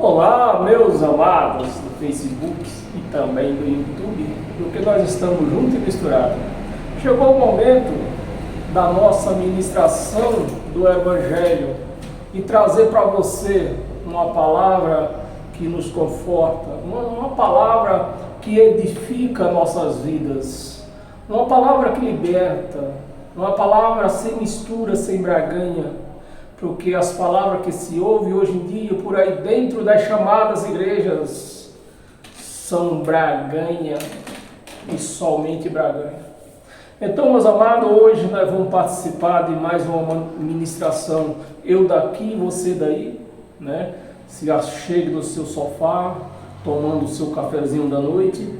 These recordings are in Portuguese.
Olá, meus amados do Facebook e também do YouTube, porque nós estamos juntos e misturados. Chegou o momento da nossa ministração do Evangelho e trazer para você uma palavra que nos conforta, uma palavra que edifica nossas vidas, uma palavra que liberta, uma palavra sem mistura, sem braganha. Porque as palavras que se ouvem hoje em dia por aí dentro das chamadas igrejas são braganha e somente braganha. Então, meus amados, hoje nós vamos participar de mais uma ministração. Eu daqui, você daí, né? Se chegue no seu sofá, tomando o seu cafezinho da noite.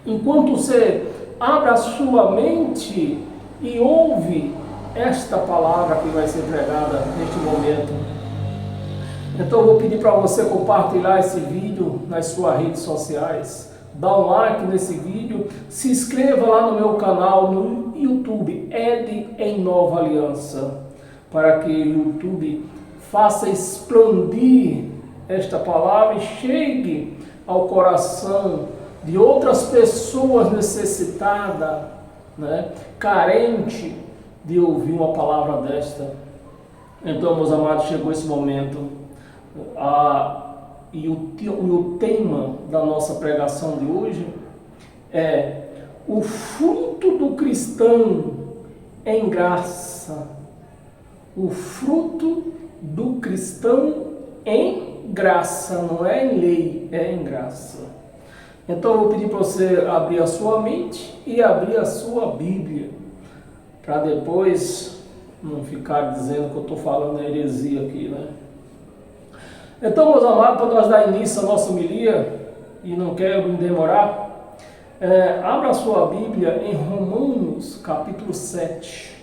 Enquanto você abre a sua mente e ouve esta palavra que vai ser pregada neste momento. Então eu vou pedir para você compartilhar esse vídeo nas suas redes sociais, dá um like nesse vídeo, se inscreva lá no meu canal no YouTube, Ed em Nova Aliança, para que o YouTube faça expandir esta palavra e chegue ao coração de outras pessoas necessitadas, né, carente de ouvir uma palavra desta. Então, meus amados, chegou esse momento e o tema da nossa pregação de hoje é o fruto do cristão em graça. O fruto do cristão em graça, não é em lei, é em graça. Então eu vou pedir para você abrir a sua mente e abrir a sua Bíblia, para depois não ficar dizendo que eu estou falando heresia aqui, né? Então, meus amados, para nós dar início à nossa homilia, e não quero me demorar, abra a sua Bíblia em Romanos capítulo 7.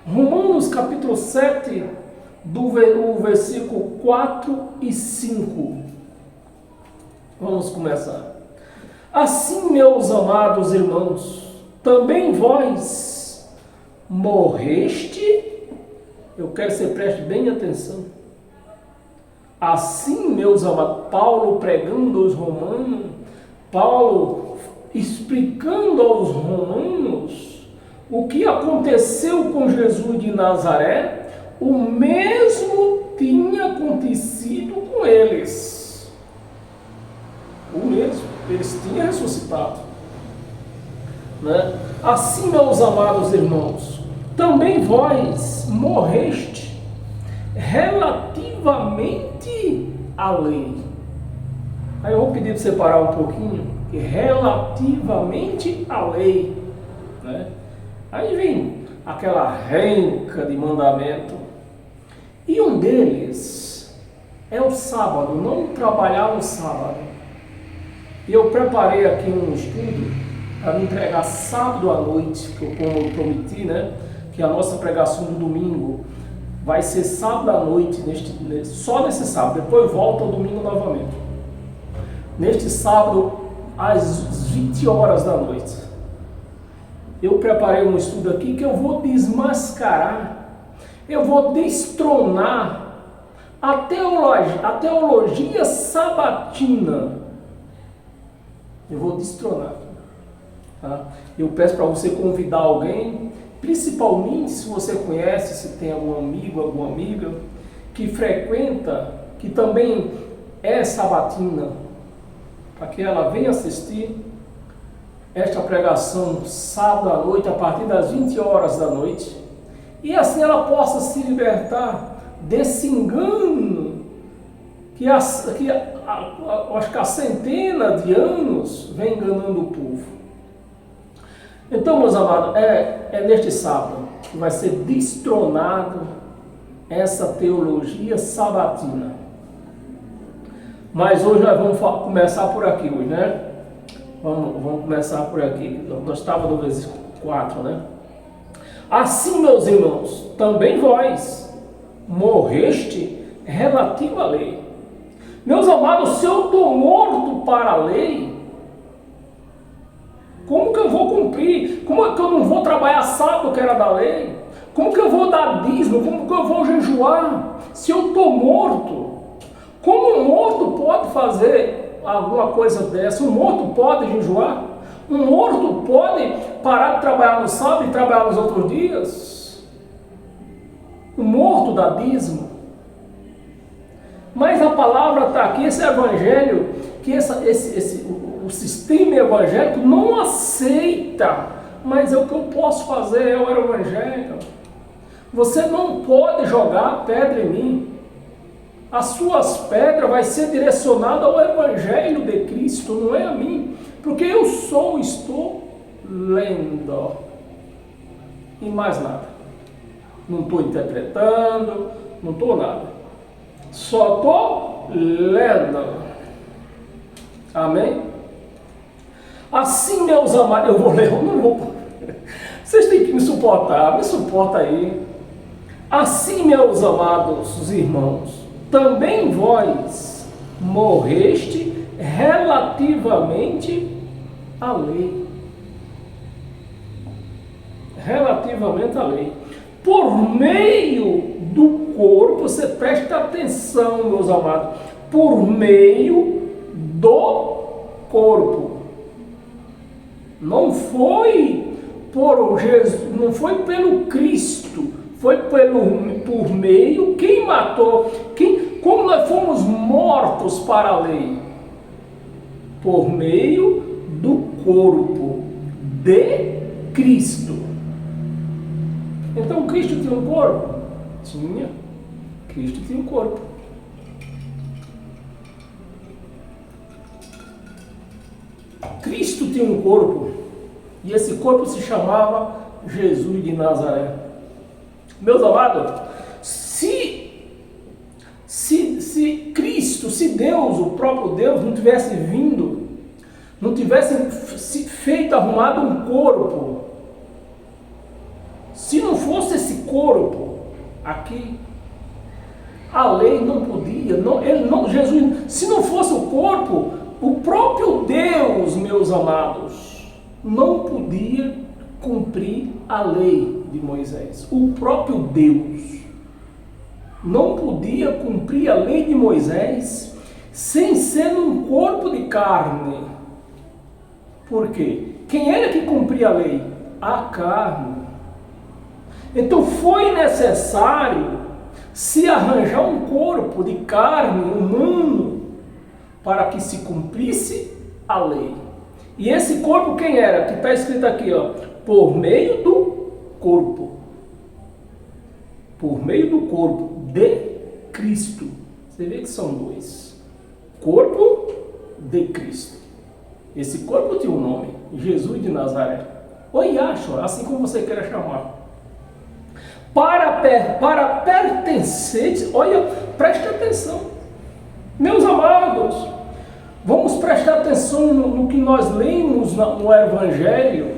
Romanos capítulo 7, do versículo 4 e 5. Vamos começar. Assim, meus amados irmãos, também vós morreste, eu quero que você preste bem atenção. Assim, meus amados, Paulo pregando aos romanos, Paulo explicando aos romanos o que aconteceu com Jesus de Nazaré, o mesmo tinha acontecido com eles. O mesmo, eles tinham ressuscitado. Né? Assim, meus amados irmãos, também vós morreste relativamente à lei. Aí eu vou pedir para você parar um pouquinho, que relativamente à lei, né? Aí vem aquela renca de mandamento, e um deles é o sábado, não trabalhar no sábado. E eu preparei aqui um estudo para me entregar sábado à noite, que como eu prometi, né, que a nossa pregação do domingo vai ser sábado à noite, só nesse sábado, depois volta ao domingo novamente. Neste sábado, às 20 horas da noite, eu preparei um estudo aqui que eu vou desmascarar, eu vou destronar a teologia sabatina. Eu vou destronar. Tá? Eu peço para você convidar alguém, principalmente se você conhece, se tem algum amigo, alguma amiga que frequenta, que também é sabatina, para que ela venha assistir esta pregação sábado à noite, a partir das 20 horas da noite, e assim ela possa se libertar desse engano que acho que há centenas de anos vem enganando o povo. Então, meus amados, é neste sábado que vai ser destronado essa teologia sabatina. Mas hoje nós vamos começar por aqui, hoje, né? Vamos começar por aqui. Nós estávamos no versículo 4, né? Assim, meus irmãos, também vós morreste relativo à lei. Meus amados, se eu estou morto para a lei, como que eu vou cumprir? Como é que eu não vou trabalhar sábado, que era da lei? Como que eu vou dar dízimo? Como que eu vou jejuar? Se eu estou morto, Como um morto pode fazer alguma coisa dessa? Um morto pode jejuar? Um morto pode parar de trabalhar no sábado e trabalhar nos outros dias? O morto dá dízimo. Mas a palavra está aqui, esse evangelho, que o sistema evangélico não aceita. Mas é o que eu posso fazer, é o evangelho. Você não pode jogar pedra em mim. As suas pedras vai ser direcionada ao evangelho de Cristo, não é a mim. Porque eu só estou lendo. E mais nada. Não estou interpretando, não estou nada. Só estou lendo. Amém? Assim, meus amados, eu vou ler, eu não vou. Vocês têm que me suportar, me suporta aí. Assim, meus amados irmãos, também vós morreste relativamente à lei. Relativamente à lei. Por meio do corpo, você presta atenção, meus amados, por meio do corpo. Não foi por Jesus, não foi pelo Cristo, foi por meio, quem matou, como nós fomos mortos para a lei? Por meio do corpo de Cristo. Então Cristo tinha um corpo? Tinha. Cristo tinha um corpo. Cristo tinha um corpo, e esse corpo se chamava Jesus de Nazaré. Meus amados, se Cristo, se Deus, o próprio Deus, não tivesse vindo, não tivesse feito, arrumado um corpo, se não fosse esse corpo aqui, a lei não podia, Jesus, se não fosse o corpo, o próprio Deus, meus amados, não podia cumprir a lei de Moisés. O próprio Deus não podia cumprir a lei de Moisés sem ser num corpo de carne. Por quê? Quem era que cumpria a lei? A carne. Então foi necessário se arranjar um corpo de carne humano para que se cumprisse a lei. E esse corpo quem era? Que está escrito aqui, ó, por meio do corpo. Por meio do corpo de Cristo. Você vê que são dois. Corpo de Cristo. Esse corpo tinha um nome, Jesus de Nazaré. Ou Yahshua, assim como você queira chamar. Para pertencer, olha, preste atenção. Meus amados, vamos prestar atenção no que nós lemos no Evangelho.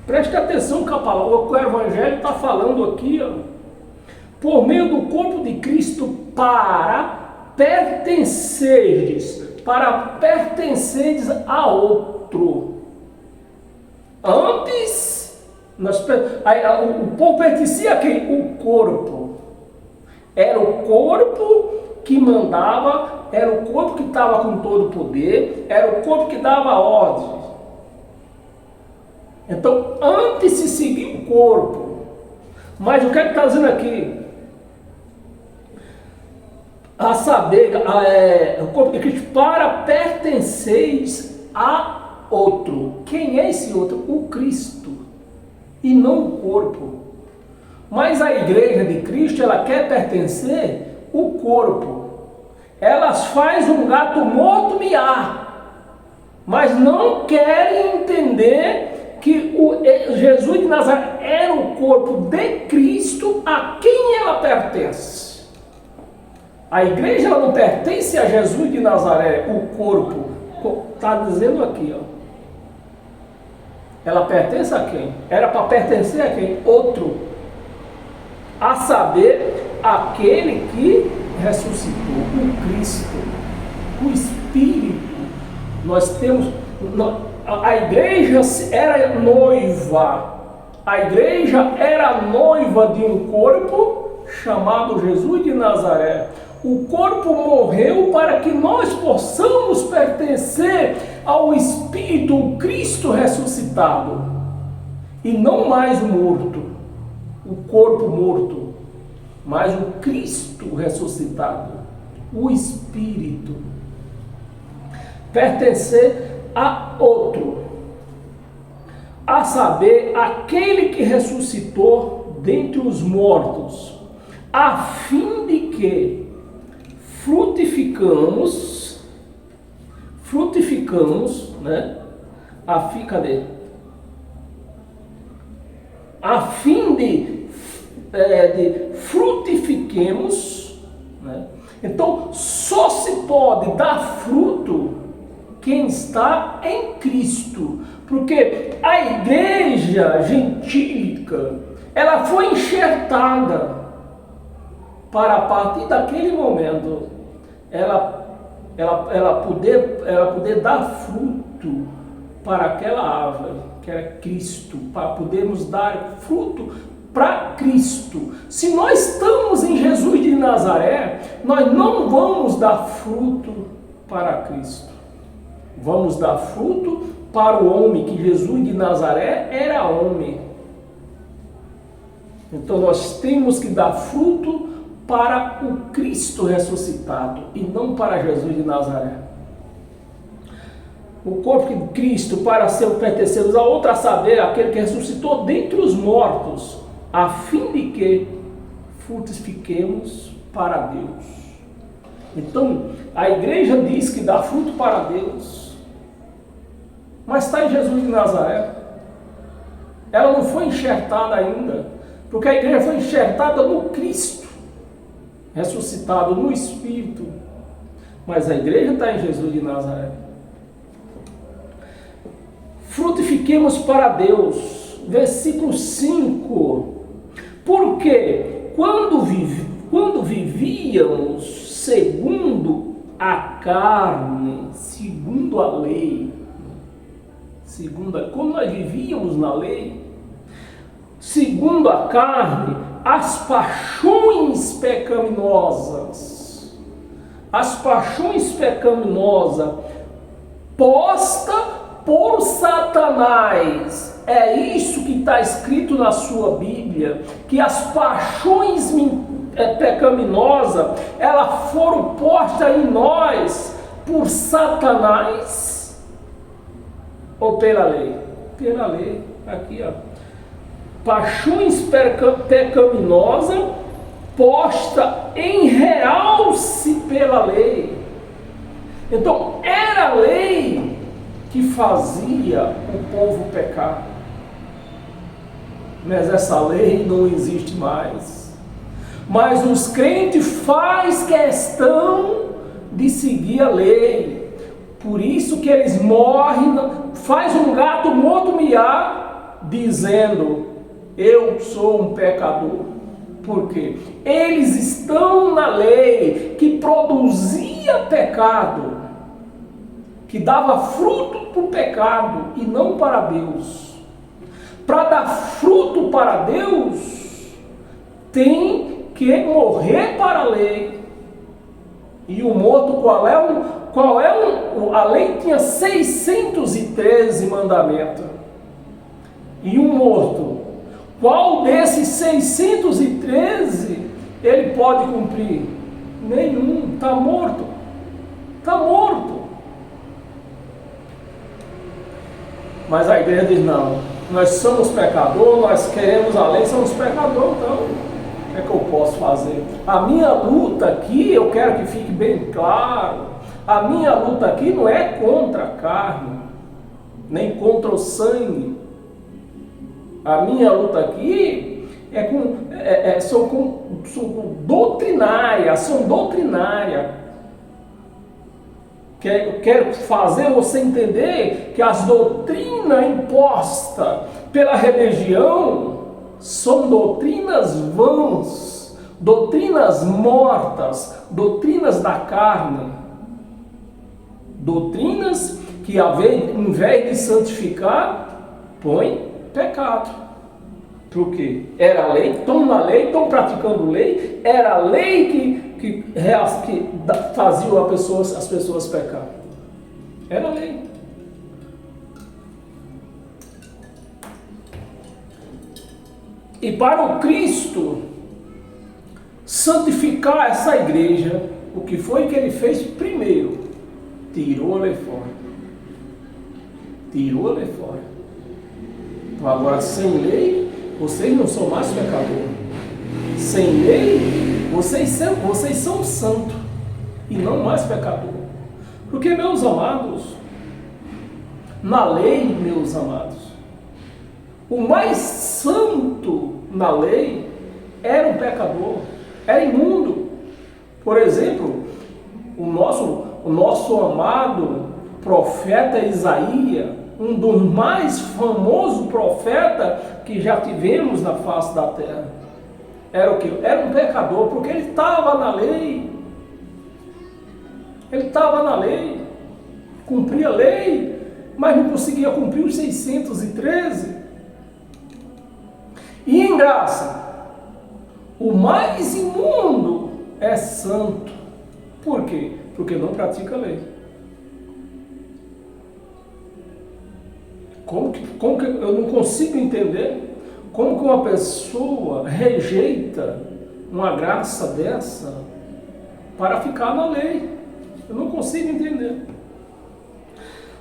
Preste atenção que o Evangelho está falando aqui, ó, por meio do corpo de Cristo, para pertenceres a outro. Antes, o povo pertencia a quem? O corpo. Era o corpo que mandava, era o corpo que estava com todo o poder, era o corpo que dava ordem. Então, antes se seguia o corpo. Mas o que ele está dizendo aqui? A saber, o corpo de Cristo, para pertenceres a outro. Quem é esse outro? O Cristo. E não o corpo. Mas a igreja de Cristo, ela quer pertencer ao corpo. Ela faz um gato morto miar. Mas não querem entender que Jesus de Nazaré era o corpo de Cristo a quem ela pertence. A igreja ela não pertence a Jesus de Nazaré, o corpo. Está dizendo aqui, ó. Ela pertence a quem? Era para pertencer a quem? Outro. A saber, aquele que ressuscitou, o Cristo, o Espírito. Nós temos... A igreja era noiva. A igreja era noiva de um corpo chamado Jesus de Nazaré. O corpo morreu para que nós possamos pertencer ao Espírito, o Cristo ressuscitado, e não mais o morto, o corpo morto, mas o Cristo ressuscitado, o Espírito. Pertencer a outro, a saber, aquele que ressuscitou dentre os mortos, a fim de que frutificamos, né? Cadê? A fim de frutifiquemos, né? Então, só se pode dar fruto quem está em Cristo, porque a igreja gentílica, ela foi enxertada para a partir daquele momento ela poder dar fruto para aquela árvore que era Cristo, para podermos dar fruto para Cristo. Se nós estamos em Jesus de Nazaré, nós não vamos dar fruto para Cristo, vamos dar fruto para o homem, que Jesus de Nazaré era homem. Então nós temos que dar fruto para o Cristo ressuscitado e não para Jesus de Nazaré. O corpo de Cristo para ser pertencermos a outro, a saber, aquele que ressuscitou dentre os mortos, a fim de que frutifiquemos para Deus. Então, a igreja diz que dá fruto para Deus, mas está em Jesus de Nazaré. Ela não foi enxertada ainda, porque a igreja foi enxertada no Cristo ressuscitado, no Espírito, mas a igreja está em Jesus de Nazaré. Frutifiquemos para Deus, versículo 5, porque quando vivíamos segundo a carne, segundo a lei, quando nós vivíamos na lei, segundo a carne, as paixões pecaminosas, posta por Satanás. É isso que está escrito na sua Bíblia, que as paixões pecaminosas, elas foram postas em nós por Satanás ou pela lei? Pela lei, aqui ó. Paixões pecaminosas posta em realce pela lei. Então era a lei que fazia o povo pecar, mas essa lei não existe mais. Mas os crentes faz questão de seguir a lei, por isso que eles morrem, faz um gato morto miar, dizendo: eu sou um pecador. Por quê? Eles estão na lei que produzia pecado, que dava fruto para o pecado e não para Deus. Para dar fruto para Deus, tem que morrer para a lei. E o morto a lei tinha 613 mandamentos. E um morto, qual desses 613 ele pode cumprir? Nenhum, está morto. Está morto. Mas a igreja diz: não, nós somos pecadores, nós queremos a lei, somos pecadores, então o que é que eu posso fazer? A minha luta aqui, eu quero que fique bem claro, a minha luta aqui não é contra a carne, nem contra o sangue. A minha luta aqui são doutrinárias. Eu quero fazer você entender que as doutrinas impostas pela religião são doutrinas vãs, doutrinas mortas, doutrinas da carne, doutrinas que, em vez de santificar, põe pecado. Porque era a lei, estão na lei, estão praticando lei, era a lei que fazia as pessoas pecar. Era a lei. E para o Cristo santificar essa igreja, o que foi que ele fez primeiro? Tirou a lei fora. Tirou a lei fora. Então agora sem lei, vocês não são mais pecadores. Sem lei, vocês são santos e não mais pecadores. Porque, meus amados, na lei, meus amados, o mais santo na lei era um pecador, era imundo. Por exemplo, o nosso amado profeta Isaías, um dos mais famosos profetas que já tivemos na face da terra, era o quê? Era um pecador, porque ele estava na lei. Ele estava na lei, cumpria a lei, mas não conseguia cumprir os 613. E em graça, o mais imundo é santo. Por quê? Porque não pratica a lei. Como que eu não consigo entender como que uma pessoa rejeita uma graça dessa para ficar na lei? Eu não consigo entender.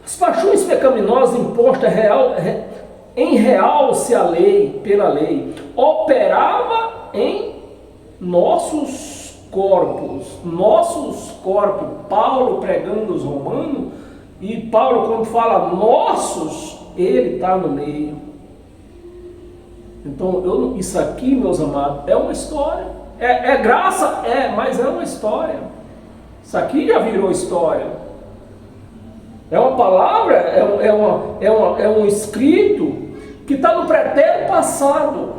As paixões pecaminosas impostas em realce a lei, pela lei, operava em nossos corpos. Paulo pregando os romanos, e Paulo quando fala nossos, ele está no meio. Então, isso aqui, meus amados, é uma história. É graça? Mas é uma história. Isso aqui já virou história. É uma palavra, é um escrito que está no pretérito passado.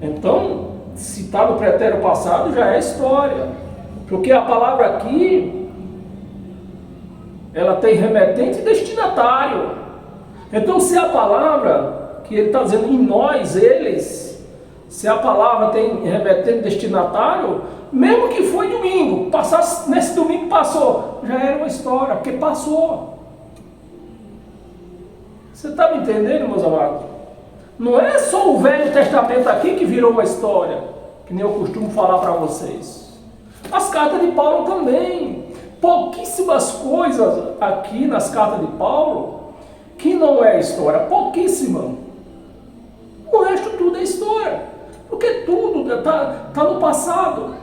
Então, se está no pretérito passado, já é história. Porque a palavra aqui, ela tem remetente e destinatário. Então, se a palavra, que ele está dizendo em nós, eles, se a palavra tem remetente e destinatário, mesmo que foi domingo, passasse, nesse domingo passou, já era uma história, porque passou. Você está me entendendo, meus amados? Não é só o Velho Testamento aqui que virou uma história, que nem eu costumo falar para vocês. As cartas de Paulo também. Pouquíssimas coisas aqui nas cartas de Paulo que não é história, pouquíssima. O resto tudo é história, porque tudo está no passado.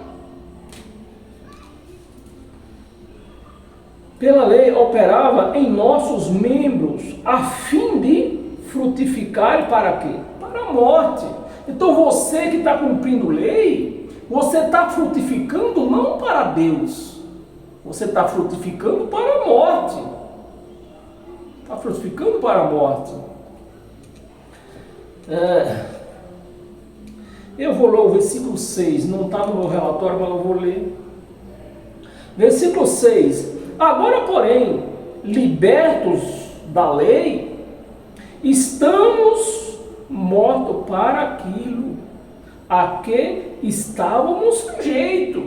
Pela lei operava em nossos membros a fim de frutificar para quê? Para a morte. Então você que está cumprindo lei, você está frutificando não para Deus, você está frutificando para a morte. Está frutificando para a morte. Eu vou ler o versículo 6, não está no meu relatório, mas eu vou ler. Versículo 6. Agora, porém, libertos da lei, estamos mortos para aquilo a que estávamos sujeitos.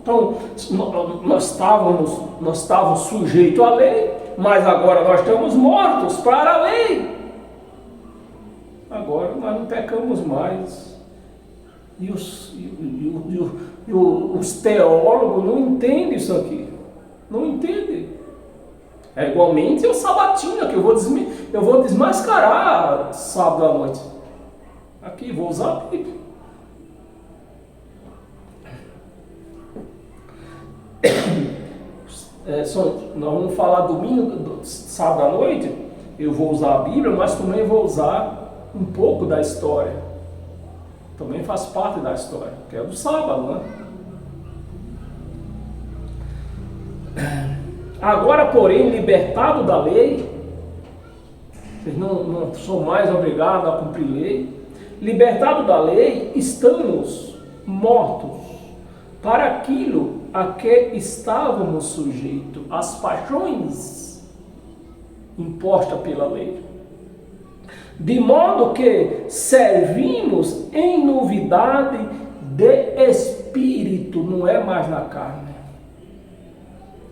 Então, nós estávamos sujeitos à lei, mas agora nós estamos mortos para a lei. Agora nós não pecamos mais. E os teólogos não entendem isso aqui. Não entendem. É igualmente o sabatina, que eu vou desmascarar sábado à noite. Aqui, vou usar a Bíblia. Nós vamos falar domingo, sábado à noite. Eu vou usar a Bíblia, mas também vou usar um pouco da história. Também faz parte da história, que é do sábado, né? Agora, porém, libertado da lei, vocês não são mais obrigados a cumprir lei. Libertado da lei, estamos mortos para aquilo a que estávamos sujeitos, as paixões impostas pela lei. De modo que servimos em novidade de espírito, não é mais na carne.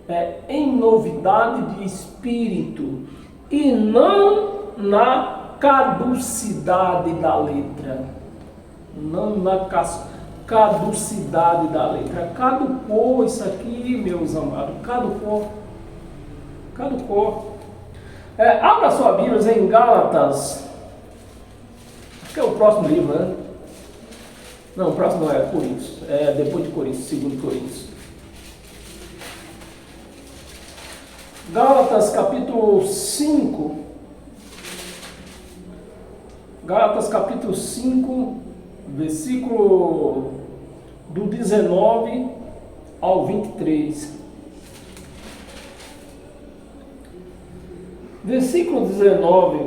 É em novidade de espírito e não na caducidade da letra. Não na caducidade da letra. Caducou isso aqui, meus amados. Caducou. Abra sua Bíblia em Gálatas. Acho que é o próximo livro, né? Não, o próximo não é Coríntios. É depois de Coríntios, 2 Coríntios. Gálatas capítulo 5. Gálatas capítulo 5, versículo do 19 ao 23. Versículo 19.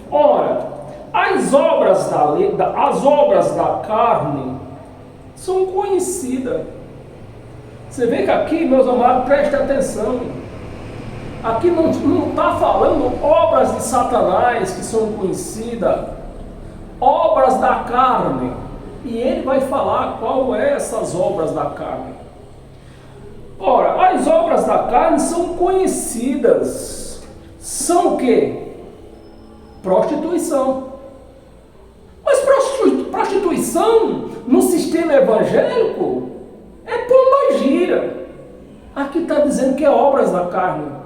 Ora, as obras da carne são conhecidas. Você vê que aqui, meus amados, preste atenção. Aqui não está falando obras de Satanás que são conhecidas, obras da carne. E ele vai falar qual é essas obras da carne. Ora, as obras da carne são conhecidas. São o quê? Prostituição. Mas prostituição no sistema evangélico é pombagira. Aqui está dizendo que é obras da carne.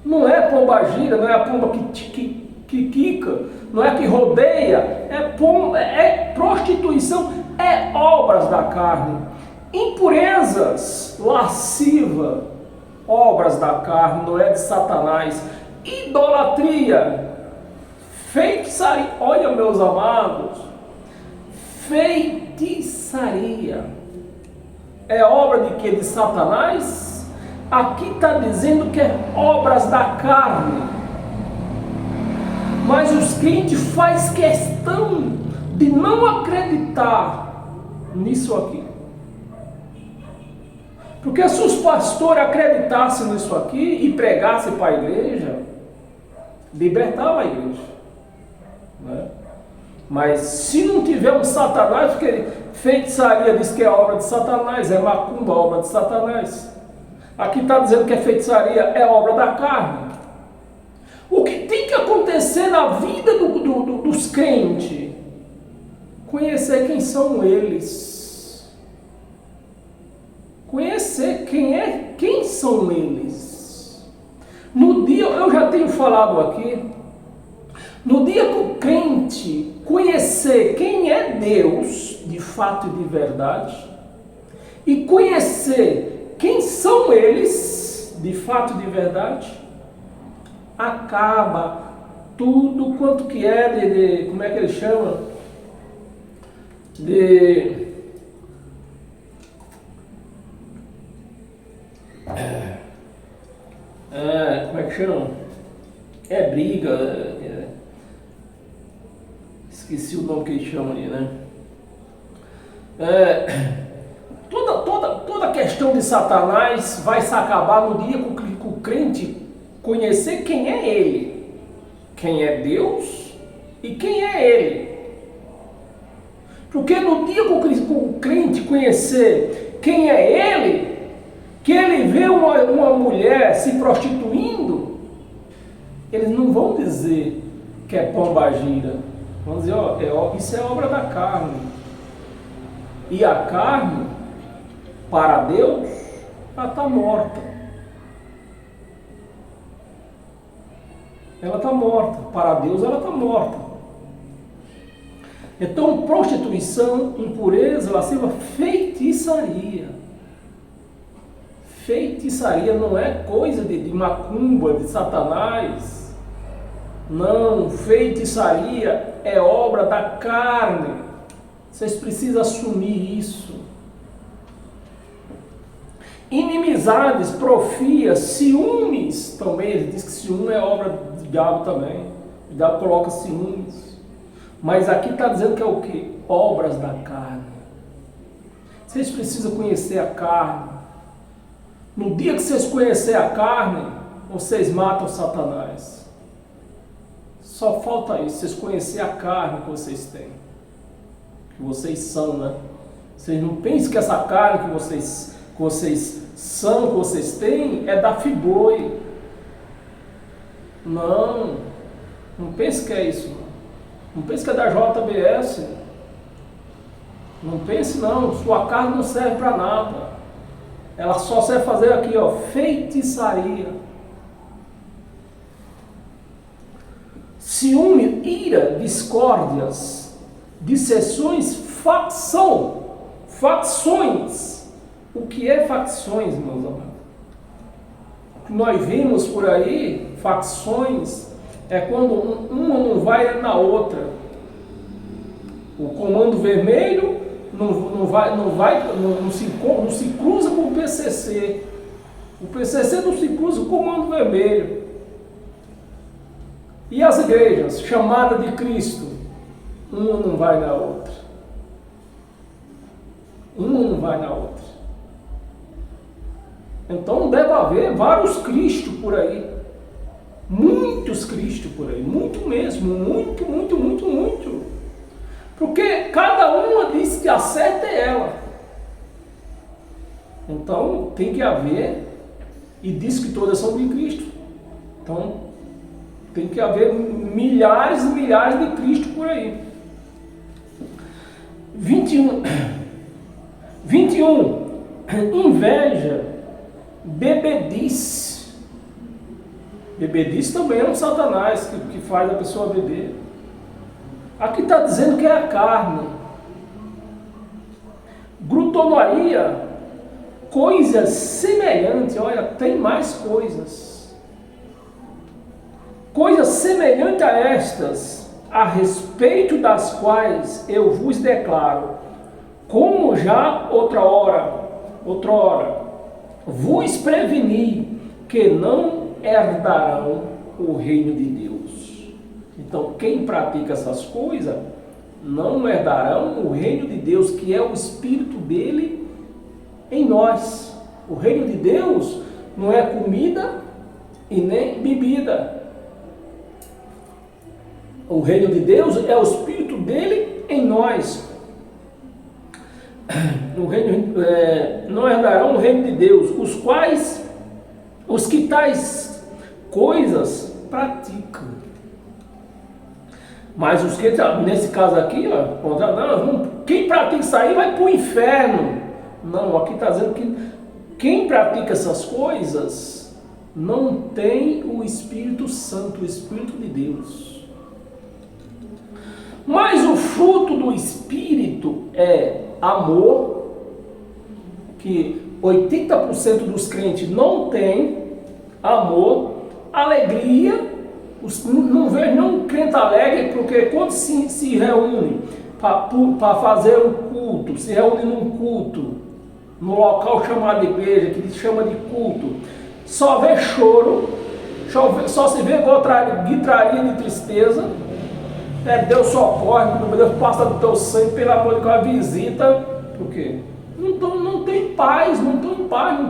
Não é pombagira, não é a pomba que quica, não é que rodeia, é prostituição, é obras da carne. Impurezas, lasciva, obras da carne, não é de Satanás. Idolatria, feitiçaria, olha, meus amados, feitiçaria, é obra de quê? De Satanás? Aqui está dizendo que é obras da carne. Mas os crentes fazem questão de não acreditar nisso aqui. Porque se os pastores acreditassem nisso aqui e pregassem para a igreja, libertava a igreja. Né? Mas se não tiver um Satanás, porque feitiçaria diz que é obra de Satanás, é macumba, obra de Satanás. Aqui está dizendo que a feitiçaria é obra da carne. O que tem que acontecer na vida dos crentes? Conhecer quem são eles. Conhecer quem são eles. No dia, eu já tenho falado aqui, no dia que o crente conhecer quem é Deus, de fato e de verdade, e conhecer quem são eles, de fato e de verdade, acaba tudo quanto que é de como é que ele chama? Como é que chama? É briga, esqueci o nome que eles chamam ali, né? Toda a questão de Satanás vai se acabar no dia que o crente conhecer quem é ele, quem é Deus e quem é ele. Porque no dia que o crente conhecer quem é ele, que ele vê uma mulher se prostituindo, eles não vão dizer que é pombagira. Vão dizer, isso é obra da carne. E a carne, para Deus, ela está morta. Ela está morta. Para Deus, ela está morta. Então, prostituição, impureza, lasciva, feitiçaria. Feitiçaria não é coisa de macumba, de Satanás. Não, feitiçaria é obra da carne. Vocês precisam assumir isso. Inimizades, profias, ciúmes também. Ele diz que ciúme é obra do diabo também. O diabo coloca ciúmes. Mas aqui está dizendo que é o quê? Obras da carne. Vocês precisam conhecer a carne. No dia que vocês conhecerem a carne, vocês matam Satanás. Só falta isso, vocês conhecerem a carne que vocês têm. Que vocês são, né? Vocês não pensem que essa carne que vocês são, que vocês têm, é da Fiboi. Não pense que é isso. Não pense que é da JBS. Não pense não, sua carne não serve para nada. Ela só serve fazer aqui, ó, feitiçaria. Ciúme, ira, discórdias, dissensões, facções. O que é facções, meus amados? O que nós vimos por aí, facções, é quando uma não vai na outra. O Comando Vermelho não se cruza com o PCC. O PCC não se cruza com o Comando Vermelho. E as igrejas, chamada de Cristo, uma não vai na outra. Uma não vai na outra. Então deve haver vários Cristos por aí. Muitos Cristos por aí. Muito mesmo. Muito. Porque cada uma diz que a certa é ela. Então tem que haver, e diz que todas são de Cristo. Então tem que haver milhares e milhares de Cristo por aí. 21. Inveja, bebedice. Bebedice também é um Satanás que faz a pessoa beber. Aqui está dizendo que é a carne. Glutonaria, coisas semelhantes. Olha, tem mais coisas. Coisas semelhantes a estas, a respeito das quais eu vos declaro, como já outrora, vos preveni que não herdarão o reino de Deus. Então, quem pratica essas coisas não herdarão o reino de Deus, que é o Espírito dele em nós. O reino de Deus não é comida e nem bebida. O reino de Deus é o Espírito dele em nós. Não herdarão o reino de Deus, os que tais coisas praticam. Mas os que, nesse caso aqui, quem pratica isso aí vai para o inferno. Não, aqui está dizendo que quem pratica essas coisas não tem o Espírito Santo, o Espírito de Deus. Mas o fruto do Espírito é amor, que 80% dos crentes não tem amor, alegria. Não vejo nenhum crente alegre, porque quando se reúne para fazer um culto, se reúne num culto, no local chamado de igreja, que eles chamam de culto, só vê choro, só se vê guitarrinha de tristeza. Deus socorre, Deus passa do teu sangue, pelo amor de Deus, visita. Por quê? Não tem paz, não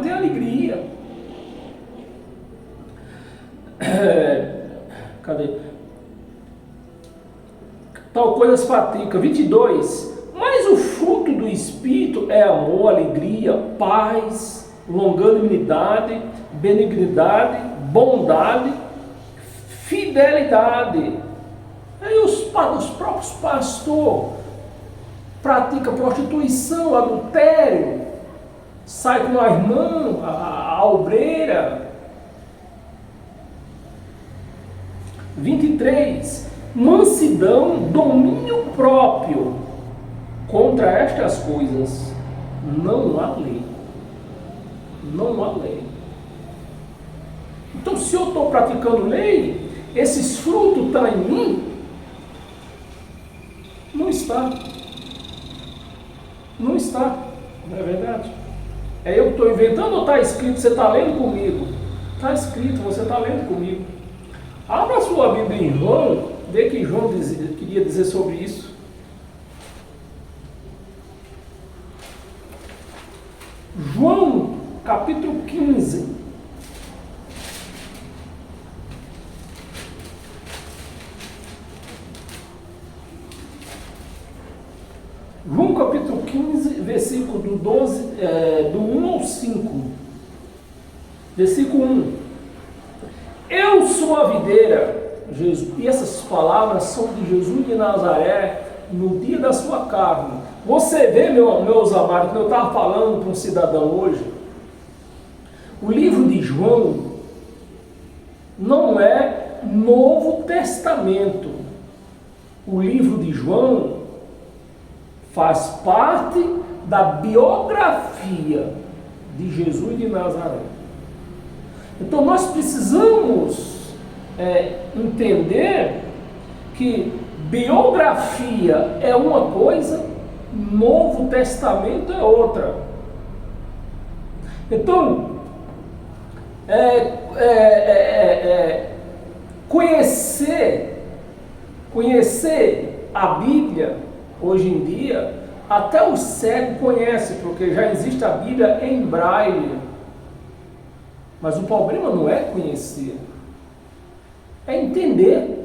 tem alegria. Cadê? Tal coisa se pratica. 22. Mas o fruto do Espírito é amor, alegria, paz, longanimidade, benignidade, bondade, fidelidade. Aí os próprios pastores praticam prostituição, adultério, sai com a irmã, a obreira. 23. Mansidão, domínio próprio. Contra estas coisas não há lei. Não há lei. Então, se eu estou praticando lei, esses frutos estão em mim? Não está. Não está. Não é verdade? É eu que estou inventando ou está escrito? Você está lendo comigo? Está escrito, você está lendo comigo. Abra a sua Bíblia em João, vê que João queria dizer sobre isso. João, capítulo 15. João capítulo 15, versículo do 12, do 1 ao 5. Versículo 1. Eu sou a videira, Jesus, e essas palavras são de Jesus de Nazaré, no dia da sua carne. Você vê, meus amados, que eu estava falando para um cidadão hoje, o livro de João não é Novo Testamento. O livro de João faz parte da biografia de Jesus de Nazaré. Então nós precisamos entender que biografia é uma coisa, Novo Testamento é outra. Então, conhecer a Bíblia, hoje em dia, até os cegos conhecem, porque já existe a Bíblia em braille. Mas o problema não é conhecer, é entender.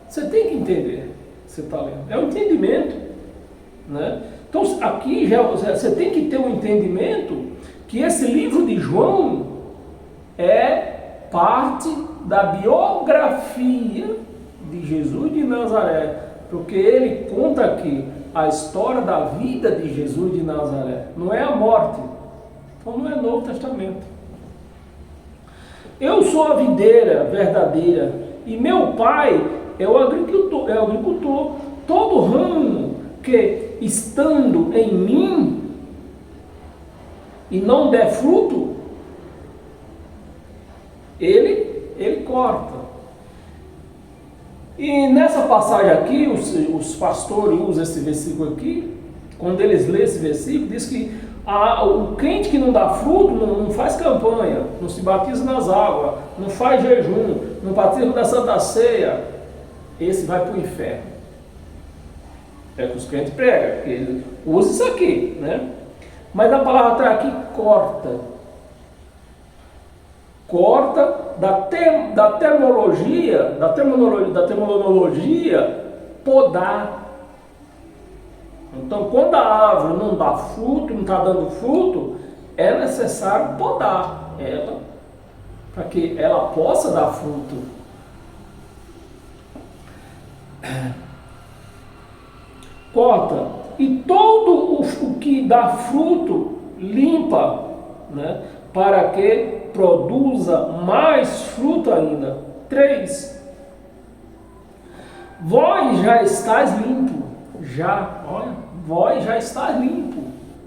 Você tem que entender, você está lendo. É o entendimento, né? Então, aqui já você tem que ter um entendimento que esse livro de João é parte da biografia de Jesus de Nazaré, porque ele conta aqui a história da vida de Jesus de Nazaré, não é a morte. Então não é Novo Testamento. Eu sou a videira verdadeira e meu pai é o agricultor. Todo ramo que estando em mim e não der fruto, ele corta. E nessa passagem aqui, os pastores usam esse versículo aqui, quando eles lêem esse versículo, diz que o crente que não dá fruto não faz campanha, não se batiza nas águas, não faz jejum, não participa da Santa Ceia, esse vai para o inferno. É que os crentes pregam, porque eles usam isso aqui, né? Mas a palavra está aqui, corta. Corta da terminologia, podar. Então, quando a árvore não dá fruto, não está dando fruto, é necessário podar ela, para que ela possa dar fruto. Corta. E todo o que dá fruto, limpa, né, para que produza mais fruto ainda. 3. Vós já estáis limpo. Vós já está limpo,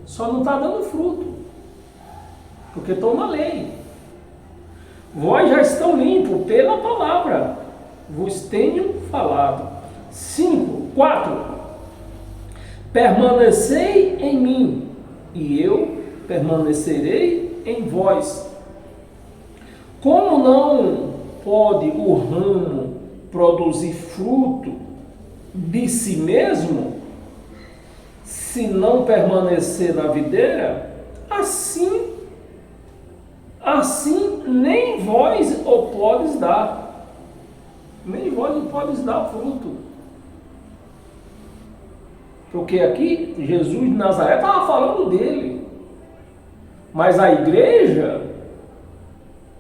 só não está dando fruto, porque estão na lei. Vós já estão limpos pela palavra, vos tenho falado. 4. Permanecei em mim, e eu permanecerei em vós. Como não pode o ramo produzir fruto de si mesmo, se não permanecer na videira, assim nem vós o podes dar. Nem vós o podes dar fruto. Porque aqui Jesus de Nazaré estava falando dele. Mas a igreja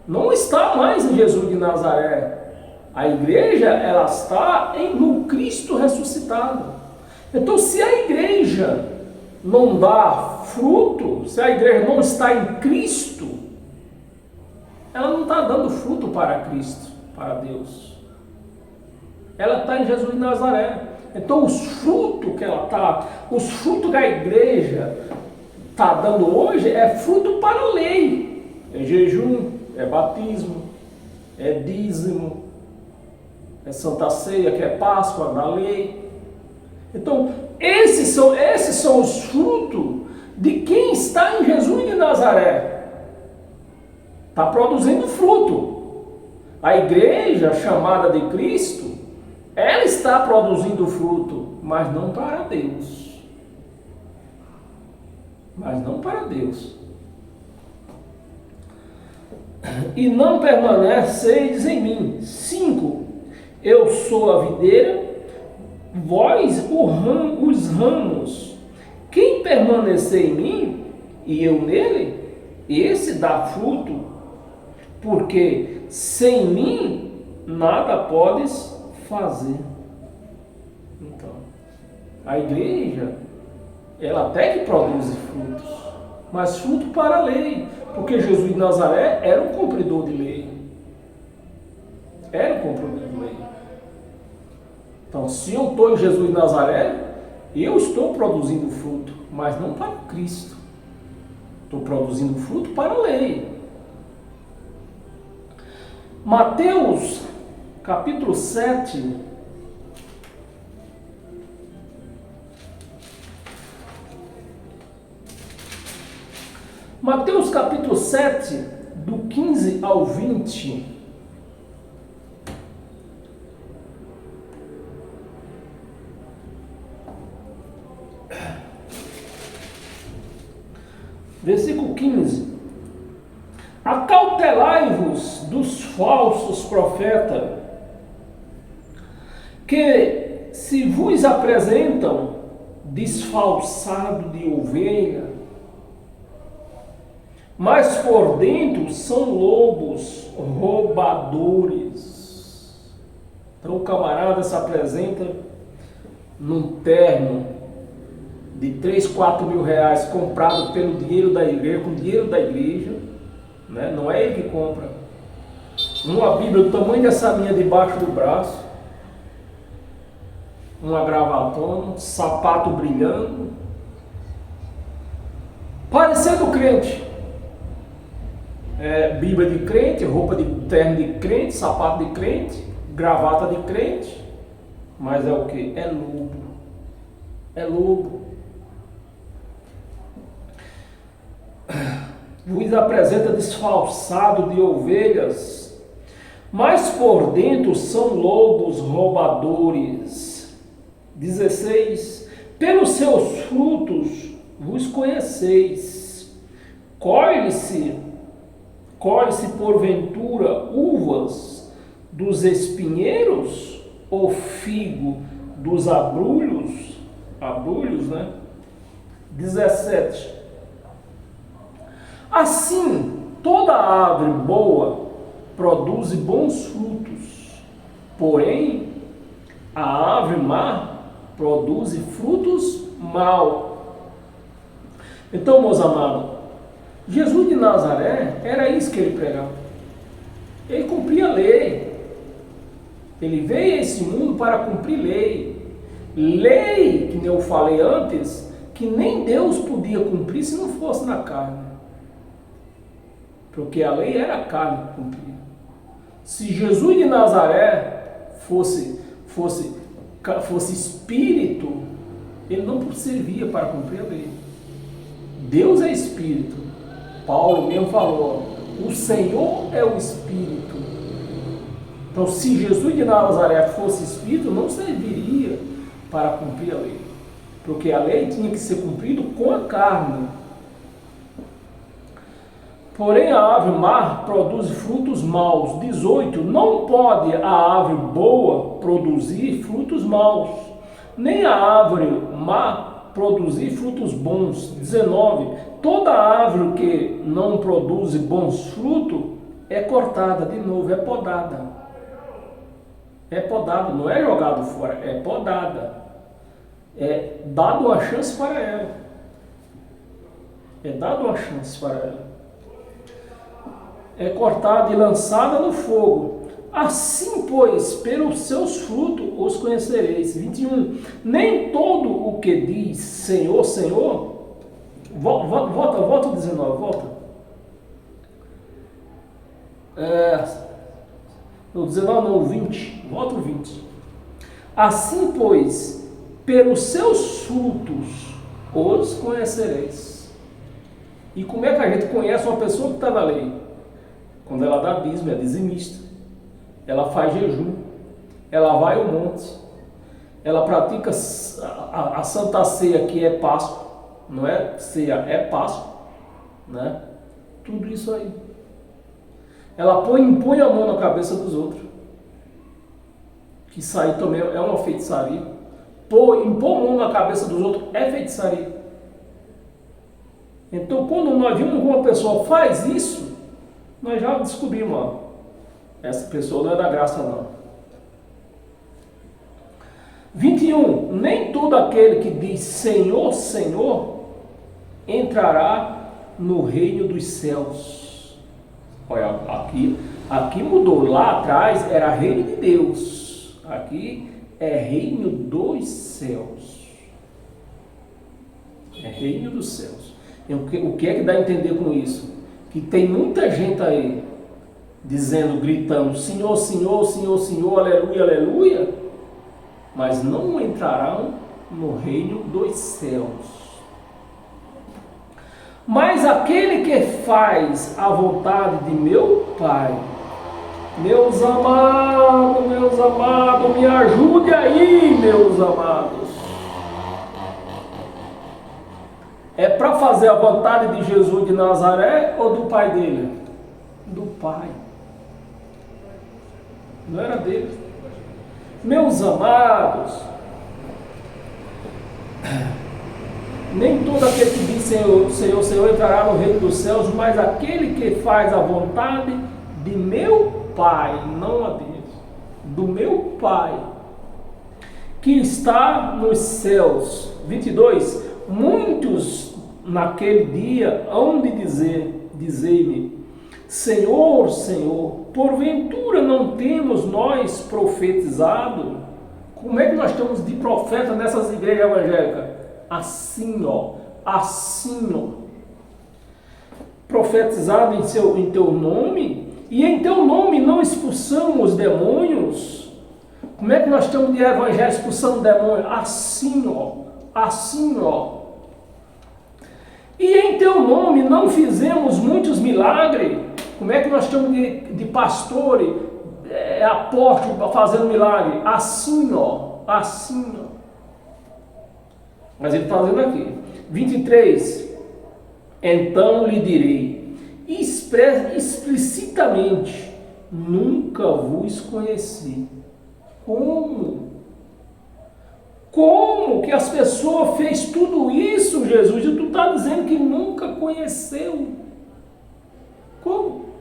não está mais em Jesus de Nazaré. A igreja, ela está no Cristo ressuscitado. Então, se a igreja não dá fruto, se a igreja não está em Cristo, ela não está dando fruto para Cristo, para Deus. Ela está em Jesus de Nazaré. Então, os frutos que a igreja está dando hoje é fruto para a lei. É jejum, é batismo, é dízimo, é Santa Ceia, que é Páscoa da lei. Então, esses são os frutos de quem está em Jesus de Nazaré. Está produzindo fruto. A igreja chamada de Cristo, ela está produzindo fruto, mas não para Deus. Mas não para Deus. E não permaneceis em mim. 5. Eu sou a videira, vós os ramos, quem permanecer em mim e eu nele, esse dá fruto, porque sem mim nada podes fazer. Então, a igreja, ela até que produz frutos, mas fruto para a lei, porque Jesus de Nazaré era um cumpridor de lei. Era um cumpridor de lei. Então, se eu estou em Jesus de Nazaré, eu estou produzindo fruto, mas não para Cristo. Estou produzindo fruto para a lei. Mateus, capítulo 7. Mateus, capítulo 7, do 15 ao 20. Versículo 15. Acautelai-vos dos falsos profetas, que se vos apresentam disfarçado de ovelha, mas por dentro são lobos roubadores. Então o camarada se apresenta num terno de 3, 4 mil reais comprado pelo dinheiro da igreja, com dinheiro da igreja, né? Não é ele que compra. Uma Bíblia do tamanho dessa minha debaixo do braço, uma gravatona, sapato brilhando, parecendo crente. Bíblia de crente, roupa de terno de crente, sapato de crente, gravata de crente, mas é o que? É lobo. É lobo. Vos apresenta disfarçado de ovelhas, mas por dentro são lobos roubadores. 16. Pelos seus frutos vos conheceis. Colhe-se porventura uvas dos espinheiros ou figo dos abrolhos? Abrolhos, né? 17. Assim, toda árvore boa produz bons frutos, porém, a árvore má produz frutos maus. Então, meus amados, Jesus de Nazaré, era isso que ele pregava. Ele cumpria a lei. Ele veio a esse mundo para cumprir lei. Lei, que eu falei antes, que nem Deus podia cumprir se não fosse na carne. Porque a lei era a carne que cumpria. Se Jesus de Nazaré fosse espírito, ele não servia para cumprir a lei. Deus é espírito. Paulo mesmo falou, o Senhor é o espírito. Então, se Jesus de Nazaré fosse espírito, não serviria para cumprir a lei. Porque a lei tinha que ser cumprida com a carne. Porém, a árvore má produz frutos maus. 18. Não pode a árvore boa produzir frutos maus, nem a árvore má produzir frutos bons. 19. Toda árvore que não produz bons frutos é cortada, de novo, é podada. É podada, não é jogado fora, é podada. É dado uma chance para ela. É dado uma chance para ela. É cortada e lançada no fogo. Assim, pois, pelos seus frutos os conhecereis. 21. Nem todo o que diz Senhor, Senhor. Volta o 19, volta. O 19 não, o 20. Volta o 20. Assim, pois, pelos seus frutos os conhecereis. E como é que a gente conhece uma pessoa que está na lei? Quando ela dá dízimo, é dizimista. Ela faz jejum. Ela vai ao monte. Ela pratica a Santa Ceia, que é Páscoa. Não é ceia, é Páscoa. Né? Tudo isso aí. Ela impõe a mão na cabeça dos outros. Que isso aí também é uma feitiçaria. impor mão na cabeça dos outros é feitiçaria. Então, quando nós vimos que uma pessoa faz isso, nós já descobrimos, ó, essa pessoa não é da graça não. 21. Nem todo aquele que diz Senhor, Senhor, entrará no reino dos céus. Olha, aqui mudou. Lá atrás era reino de Deus. Aqui é reino dos céus. É reino dos céus. E o que é que dá a entender com isso? Que tem muita gente aí dizendo, gritando, Senhor, Senhor, Senhor, Senhor, aleluia, aleluia, mas não entrarão no reino dos céus. Mas aquele que faz a vontade de meu Pai, meus amados, me ajude aí, meus amados. É para fazer a vontade de Jesus de Nazaré ou do pai dele? Do pai. Não era dele. Meus amados, nem todo aquele que diz Senhor, Senhor, Senhor entrará no reino dos céus, mas aquele que faz a vontade de meu Pai, não a Deus, do meu Pai, que está nos céus. 22. Muitos naquele dia hão de dizer-me, Senhor, Senhor, porventura não temos nós profetizado? Como é que nós estamos de profeta nessas igrejas evangélicas? Assim, ó. Profetizado em teu nome, e em teu nome não expulsamos demônios. Como é que nós estamos de evangelho expulsando demônios? Assim, ó. E em teu nome não fizemos muitos milagres. Como é que nós estamos de pastores, apóstolos fazendo milagre? Assim, ó. Mas ele está dizendo aqui, 23, então lhe direi, explicitamente, nunca vos conheci. Como? Como que as pessoas fez tudo isso, Jesus? E tu está dizendo que nunca conheceu. Como?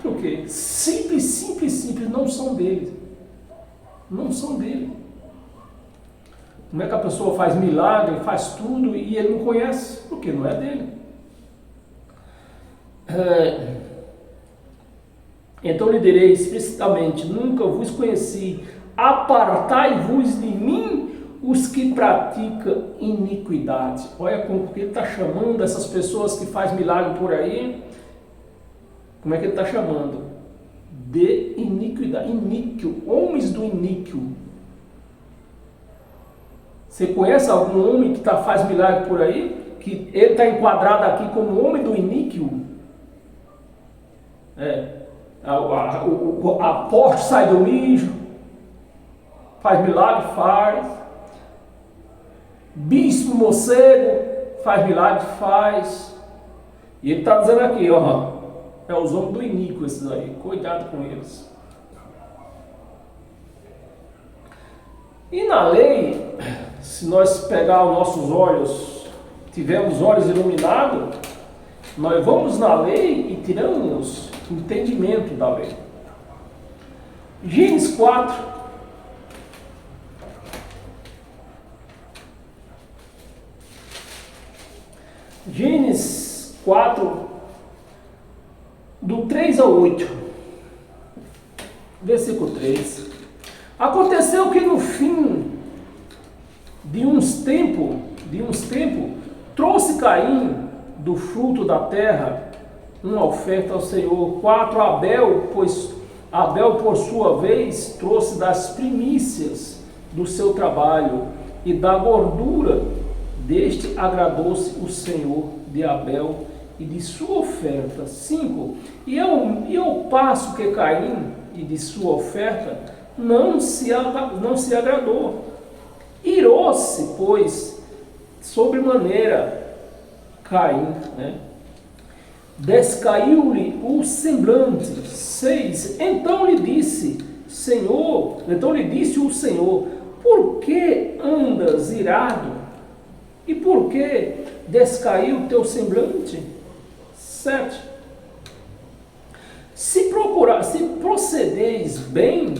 Por quê? Simples, não são dele. Não são dele. Como é que a pessoa faz milagre, faz tudo e ele não conhece? Porque não é dele. Então lhe direi explicitamente, nunca vos conheci, apartai-vos de mim os que praticam iniquidade. Olha como que ele está chamando essas pessoas que fazem milagre por aí, como é que ele está chamando? De iniquidade, iníquo, homens do iníquo. Você conhece algum homem que faz milagre por aí? Que ele está enquadrado aqui como homem do iníquo? A porta sai do mijo, faz milagre, faz. Bispo morcego, faz milagre, faz. E ele está dizendo aqui, ó, é os homens do iníquo esses aí, cuidado com eles. E na lei, se nós pegar os nossos olhos, tivermos olhos iluminados, nós vamos na lei e tiramos entendimento da lei. Gênesis 4. Gênesis 4, do 3 ao 8. Versículo 3. Aconteceu que no fim de uns tempos, trouxe Caim do fruto da terra uma oferta ao Senhor. 4. Abel, por sua vez, trouxe das primícias do seu trabalho, e da gordura deste agradou-se o Senhor de Abel e de sua oferta. 5. E ao passo que Caim e de sua oferta não se agradou. Irou-se, pois, sobremaneira Caim, descaiu-lhe o semblante. 6. Então lhe disse o Senhor, por que andas irado? E por que descaiu o teu semblante? 7. Se procederes bem,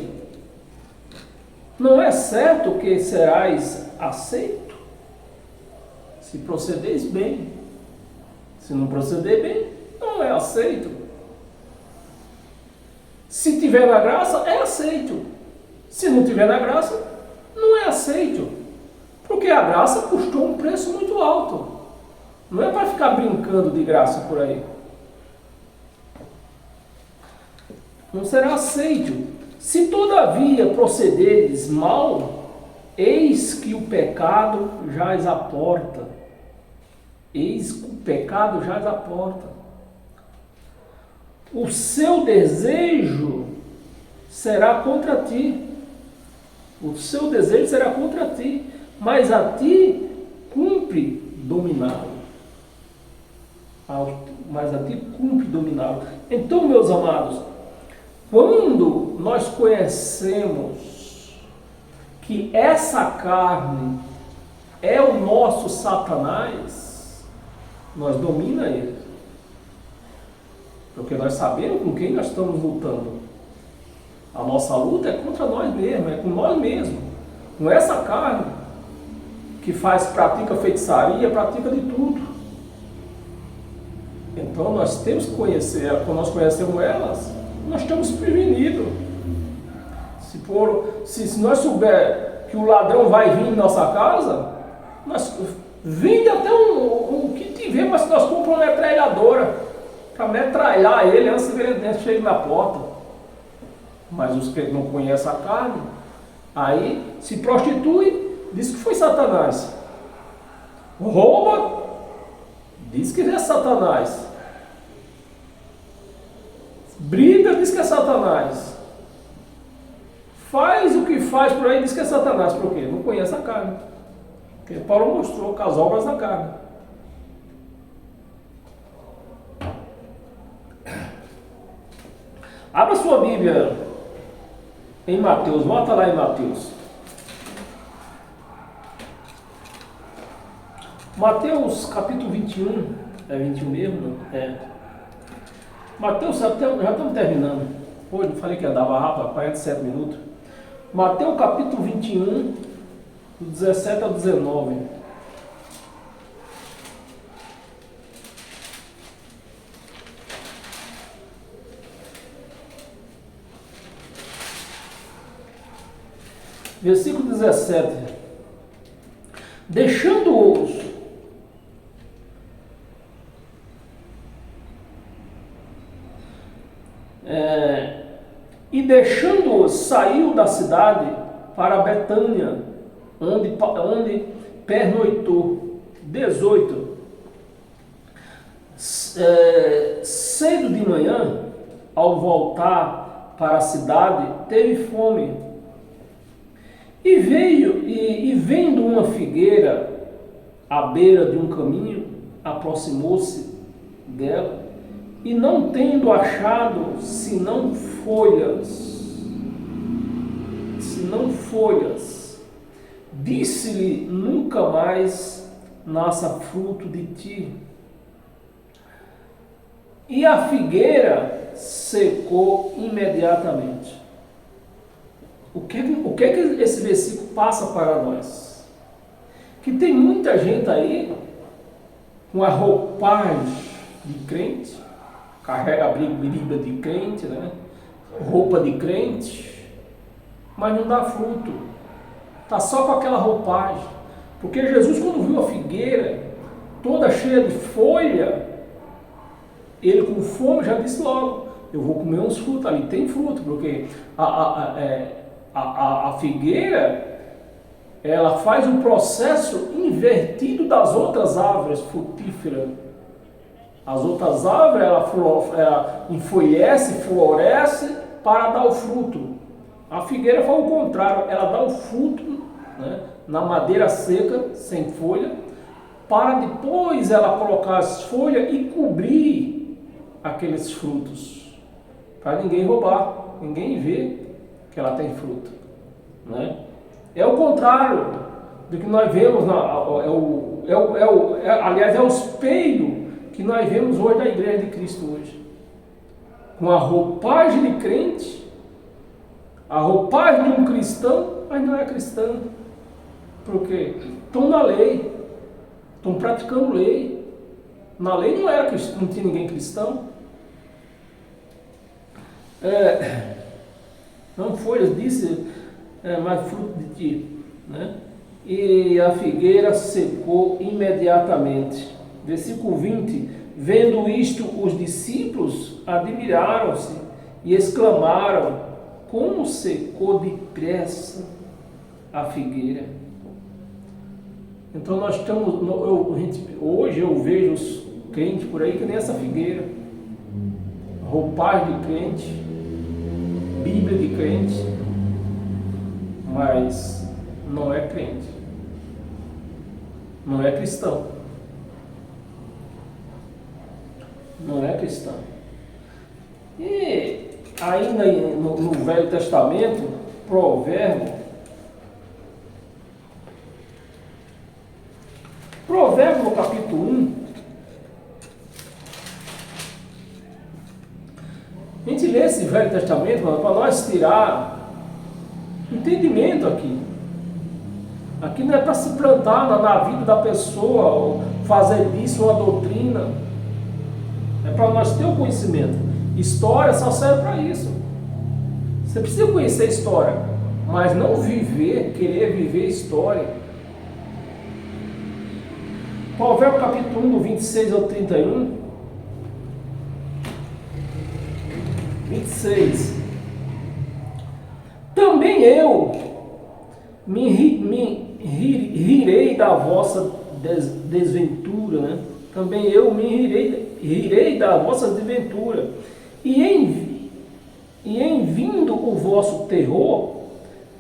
não é certo que serás aceito? Se procederes bem. Se não proceder bem, não é aceito. Se tiver na graça, é aceito. Se não tiver na graça, não é aceito. Porque a graça custou um preço muito alto. Não é para ficar brincando de graça por aí. Não será aceito. Se todavia procederes mal, eis que o pecado jaz à porta. Eis que o pecado jaz à porta. O seu desejo será contra ti. O seu desejo será contra ti, mas a ti cumpre dominá-lo. Mas a ti cumpre dominá-lo. Então, meus amados, quando nós conhecemos que essa carne é o nosso Satanás, nós domina ele. Porque nós sabemos com quem nós estamos lutando. A nossa luta é contra nós mesmos, é com nós mesmos. Com essa carne que pratica feitiçaria, pratica de tudo. Então nós temos que conhecer ela. Quando nós conhecemos elas, nós estamos prevenidos. Se nós souber que o ladrão vai vir em nossa casa, nós vende até um que tiver, mas nós compramos uma metralhadora para metralhar ele antes que ele chegue na porta. Mas os que não conhecem a carne, aí se prostitui, diz que foi Satanás. Rouba, diz que é Satanás. Briga, diz que é Satanás. Faz o que faz por aí, diz que é Satanás. Por quê? Não conhece a carne. Porque Paulo mostrou com as obras da carne. Abra sua Bíblia em Mateus, volta lá em Mateus. Mateus capítulo 21, é 21 mesmo? É. Mateus, já estamos terminando. Hoje eu falei que andava rápido, 47 minutos. Mateus capítulo 21, do 17 ao 19. Versículo 17. Deixando-os saiu da cidade para Betânia, onde pernoitou. 18. Cedo de manhã, ao voltar para a cidade, teve fome. E vendo uma figueira à beira de um caminho, aproximou-se dela, e não tendo achado senão folhas, disse-lhe: nunca mais nasça fruto de ti. E a figueira secou imediatamente. O que esse versículo passa para nós? Que tem muita gente aí com a roupagem de crente, carrega a Bíblia de crente, né? Roupa de crente, mas não dá fruto. Está só com aquela roupagem. Porque Jesus, quando viu a figueira toda cheia de folha, ele com fome já disse logo: eu vou comer uns frutos, ali tem fruto, porque a figueira, ela faz um processo invertido das outras árvores frutíferas. As outras árvores, ela enfolhece, floresce para dar o fruto. A figueira faz o contrário, ela dá o fruto, né, na madeira seca, sem folha, para depois ela colocar as folhas e cobrir aqueles frutos, para ninguém roubar, ninguém ver que ela tem fruto, né? É o contrário do que nós vemos, aliás, é o espelho que nós vemos hoje na igreja de Cristo hoje. Com a roupagem de crente, a roupagem de um cristão, mas não é cristão. Por quê? Estão na lei, estão praticando lei. Na lei não era cristão, não tinha ninguém cristão. Não folhas disse, mas fruto de ti, né? E a figueira secou imediatamente. Versículo 20: vendo isto, os discípulos admiraram-se e exclamaram: como secou depressa a figueira. Então nós estamos, hoje eu vejo os crentes por aí que nem essa figueira, roupagem de crente, Bíblia de crente, mas não é crente, não é cristão, não é cristão. E ainda no Velho Testamento, Provérbio no capítulo 1, a gente lê esse Velho Testamento para nós tirar entendimento aqui. Aqui não é para se plantar na vida da pessoa, ou fazer disso uma doutrina. É para nós ter o conhecimento. História só serve para isso. Você precisa conhecer a história, mas não querer viver história. Provérbio capítulo 1, do 26 ao 31. 26. Também eu me rirei da vossa desventura, né? Também eu me rirei da vossa desventura. E em vindo o vosso terror,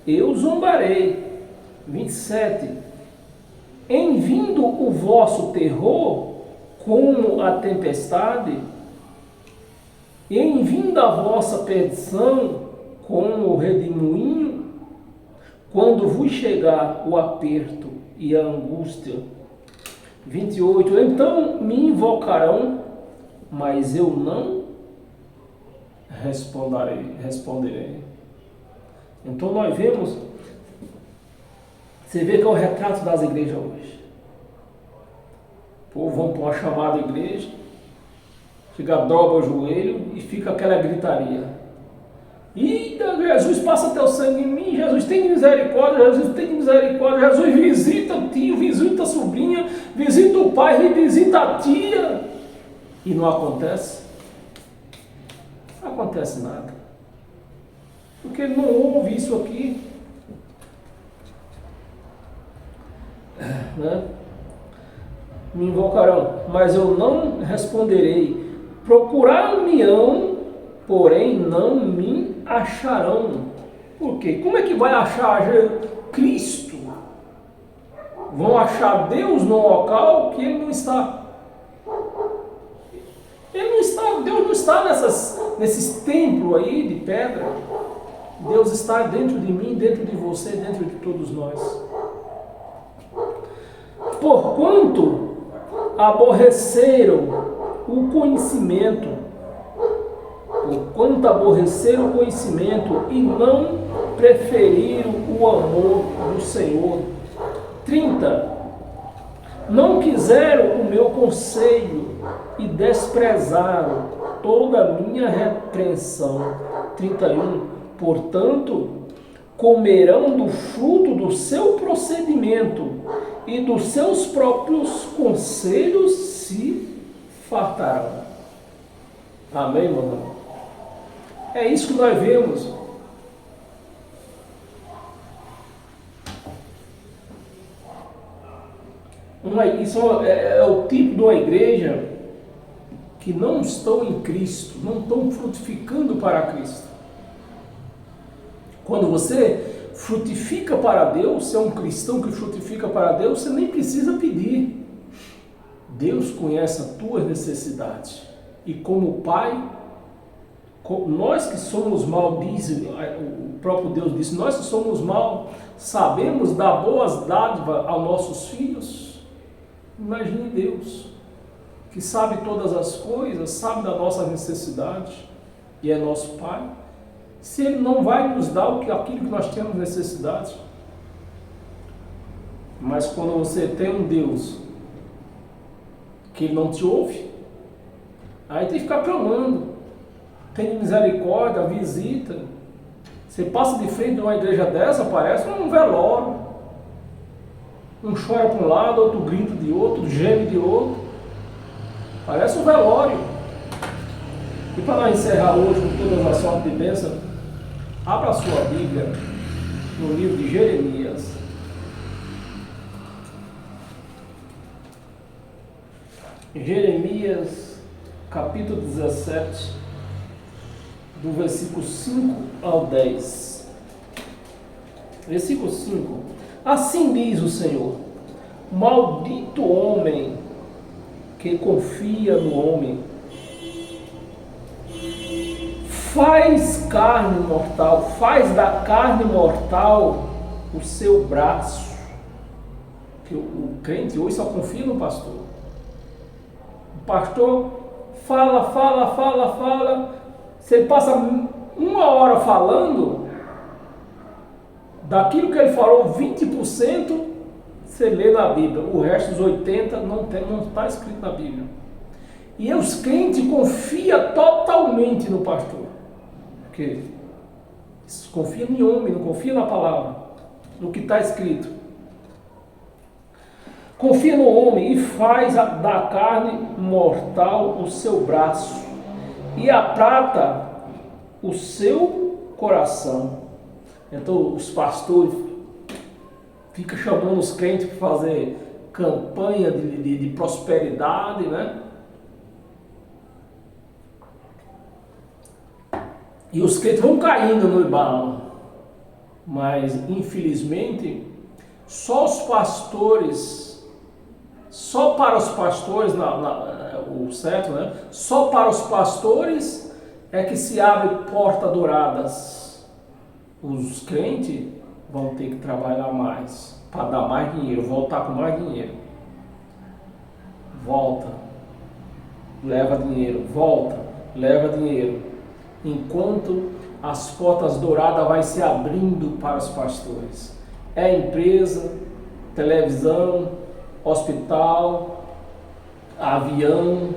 eu zombarei. 27. Em vindo o vosso terror, como a tempestade, e em vindo a vossa perdição, como o redemoinho, quando vos chegar o aperto e a angústia. 28. Então me invocarão, mas eu não responderei. Então nós vemos, você vê que é o retrato das igrejas hoje. O povo vão para uma chamada igreja, dobra o joelho e fica aquela gritaria. E Jesus, passa teu sangue em mim, Jesus tem misericórdia, Jesus tem misericórdia, Jesus visita o tio, visita a sobrinha, visita o pai, visita a tia. E não acontece. Não acontece nada. Porque ele não ouve isso aqui. Né? Me invocarão, mas eu não responderei. Procurar-me-ão, porém não me acharão. Por quê? Como é que vai achar Cristo? Vão achar Deus no local que Ele não está. Ele não está, Deus não está nesses templos aí de pedra. Deus está dentro de mim, dentro de você, dentro de todos nós. Porquanto aborreceram o conhecimento, e não preferiram o amor do Senhor. 30. Não quiseram o meu conselho e desprezaram toda a minha repreensão. 31. Portanto, comerão do fruto do seu procedimento e dos seus próprios conselhos se fartarão. Amém, irmão? É isso que nós vemos. Isso é o tipo de uma igreja que não estão em Cristo, não estão frutificando para Cristo. Quando você frutifica para Deus, você é um cristão que frutifica para Deus, você nem precisa pedir. Deus conhece as tuas necessidades. E como Pai, nós que somos mal, diz, o próprio Deus disse, nós que somos mal, sabemos dar boas dádivas aos nossos filhos, imagine Deus, que sabe todas as coisas, sabe da nossa necessidade, e é nosso Pai, se Ele não vai nos dar aquilo que nós temos necessidade. Mas quando você tem um Deus que Ele não te ouve, aí tem que ficar clamando, tem misericórdia, visita. Você passa de frente de uma igreja dessa, parece um velório. Um chora para um lado, outro grita de outro, geme de outro. Parece um velório. E para nós encerrar hoje com todas as sortes de bênção, abra a sua Bíblia no livro de Jeremias. Jeremias, capítulo 17, do versículo 5 ao 10. Versículo 5. Assim diz o Senhor: maldito homem que confia no homem, faz carne mortal, faz da carne mortal o seu braço. Que o crente hoje só confia no pastor. O pastor fala. Você passa uma hora falando, daquilo que ele falou, 20% você lê na Bíblia, o resto dos 80% não está escrito na Bíblia. E os crentes confiam totalmente no pastor, porque confia em homem, não confia na palavra, no que está escrito. Confia no homem e faz da carne mortal o seu braço, e a prata o seu coração. Então os pastores ficam chamando os crentes para fazer campanha de prosperidade, né? E os crentes vão caindo no embalo. Mas infelizmente só para os pastores, o certo, né? Só para os pastores é que se abre portas douradas. Os crentes vão ter que trabalhar mais, para dar mais dinheiro, voltar com mais dinheiro. Volta, leva dinheiro, volta, leva dinheiro. Enquanto as portas douradas vai se abrindo para os pastores. É empresa, televisão, hospital, avião,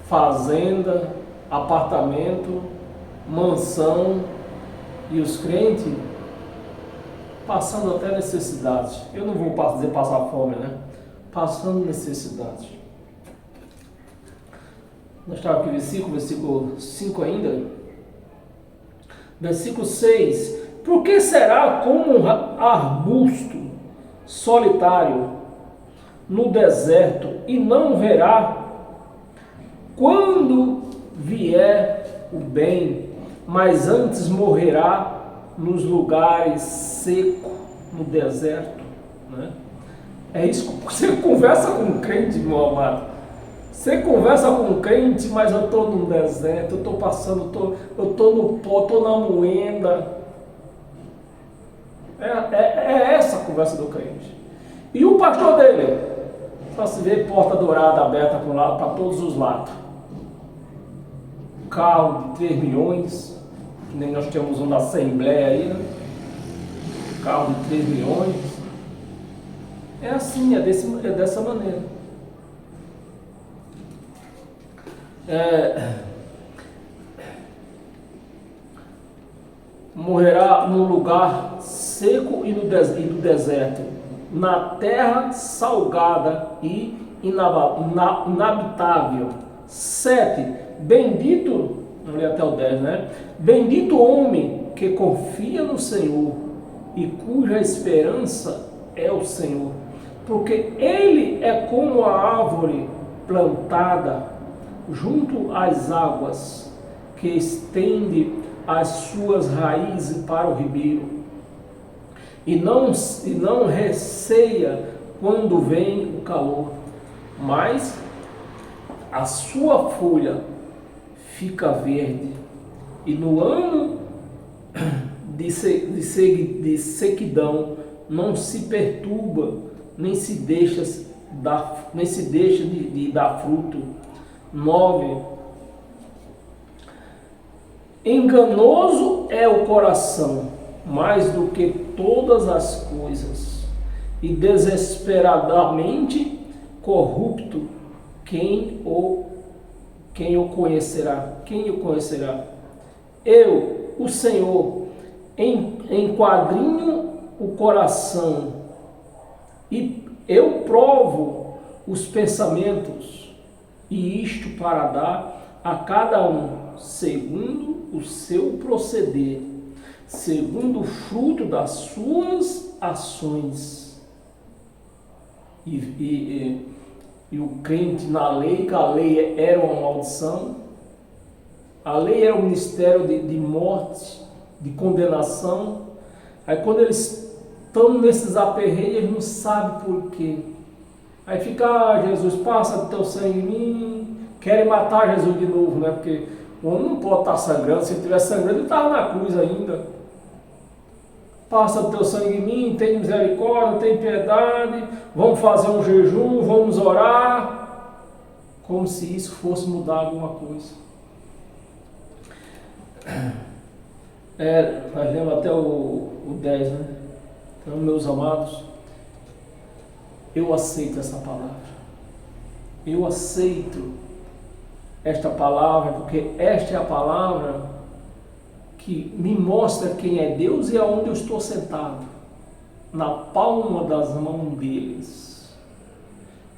fazenda, apartamento, mansão, e os crentes passando até necessidade. Eu não vou dizer passar fome, né? Passando necessidade. Nós estávamos aqui versículo 5 ainda. Versículo 6. Por que será como um arbusto solitário no deserto e não verá quando vier o bem, mas antes morrerá nos lugares secos, no deserto, né? É isso que você conversa com um crente, meu amado. Você conversa com um crente, mas eu estou no deserto, eu estou passando, eu estou no pó, estou na moenda. É essa a conversa do crente. E o pastor dele? Só se vê porta dourada aberta para todos os lados. Carro de 3 milhões, que nem nós temos um da Assembleia aí, né? Carro de 3 milhões. É assim, é dessa maneira. Morrerá num lugar seco e no deserto, na terra salgada e inabitável. 7. Bendito, vamos ler até o 10, né? Bendito o homem que confia no Senhor e cuja esperança é o Senhor, porque ele é como a árvore plantada junto às águas, que estende as suas raízes para o ribeiro, e não receia quando vem o calor, mas a sua folha fica verde, e no ano de sequidão, não se perturba, nem se deixa de dar fruto. 9. Enganoso é o coração, mais do que todas as coisas, e desesperadamente corrupto. Quem o conhecerá? Quem o conhecerá? Eu, o Senhor, enquadrinho o coração, e eu provo os pensamentos, e isto para dar a cada um segundo o seu proceder, segundo o fruto das suas ações. E o crente na lei, que a lei era uma maldição, a lei era um ministério de morte, de condenação. Aí quando eles estão nesses aperreios, eles não sabem por quê. Aí fica, Jesus, passa do teu sangue em mim. Querem matar Jesus de novo, né? Porque o homem não pode estar sangrando. Se ele estivesse sangrando, ele estava na cruz ainda. Passa do teu sangue em mim, tem misericórdia, tem piedade. Vamos fazer um jejum, vamos orar. Como se isso fosse mudar alguma coisa. Nós lemos até o 10, né? Então, meus amados, eu aceito essa palavra. Eu aceito esta palavra, porque esta é a palavra que me mostra quem é Deus e aonde eu estou sentado, na palma das mãos deles.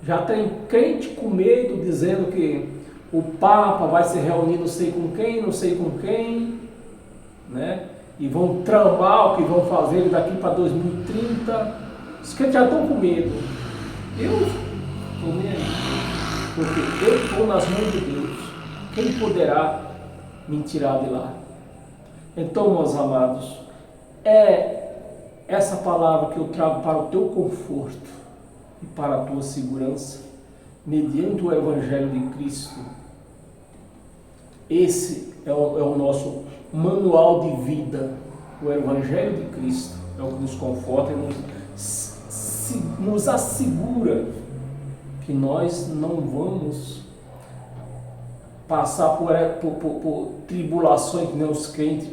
Já tem crente com medo, dizendo que o Papa vai se reunir não sei com quem, né? E vão tramar o que vão fazer daqui para 2030. Os crentes já estão com medo. Eu estou nem aí, porque eu estou nas mãos de Deus. Quem poderá me tirar de lá? Então, meus amados, é essa palavra que eu trago para o teu conforto e para a tua segurança, mediante o Evangelho de Cristo. Esse é o nosso manual de vida. O Evangelho de Cristo é o que nos conforta e nos assegura que nós não vamos passar por tribulações que nem os crentes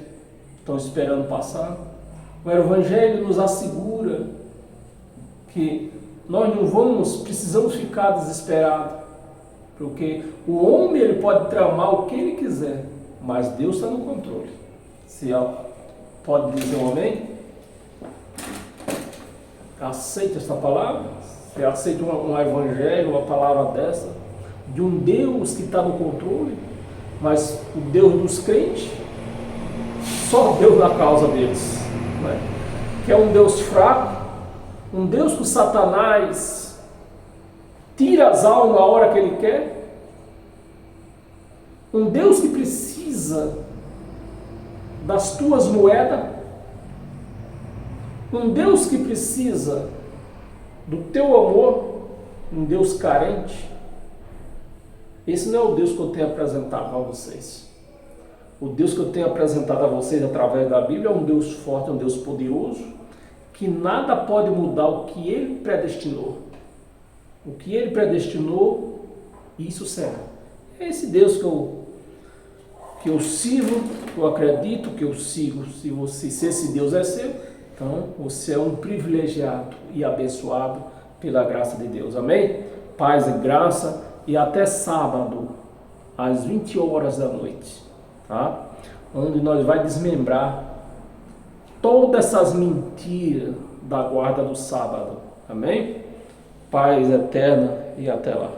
estão esperando passar. O Evangelho nos assegura que nós não precisamos ficar desesperados, porque o homem ele pode tramar o que ele quiser, mas Deus está no controle. Você pode dizer um amém? Aceita essa palavra? Você aceita um evangelho, uma palavra dessa, de um Deus que está no controle, mas o Deus dos crentes, só Deus na causa deles, né? Que é um Deus fraco, um Deus que o Satanás tira as almas na hora que ele quer, um Deus que precisa das tuas moedas, um Deus que precisa do teu amor, um Deus carente. Esse não é o Deus que eu tenho apresentado a vocês. O Deus que eu tenho apresentado a vocês através da Bíblia é um Deus forte, um Deus poderoso, que nada pode mudar o que Ele predestinou. O que Ele predestinou, isso será. É esse Deus que eu sirvo, que eu acredito, que eu sigo. Se esse Deus é seu, então você é um privilegiado e abençoado pela graça de Deus. Amém? Paz e graça, e até sábado, às 20 horas da noite, tá? Onde nós vai desmembrar todas essas mentiras da guarda do sábado. Amém? Paz eterna e até lá.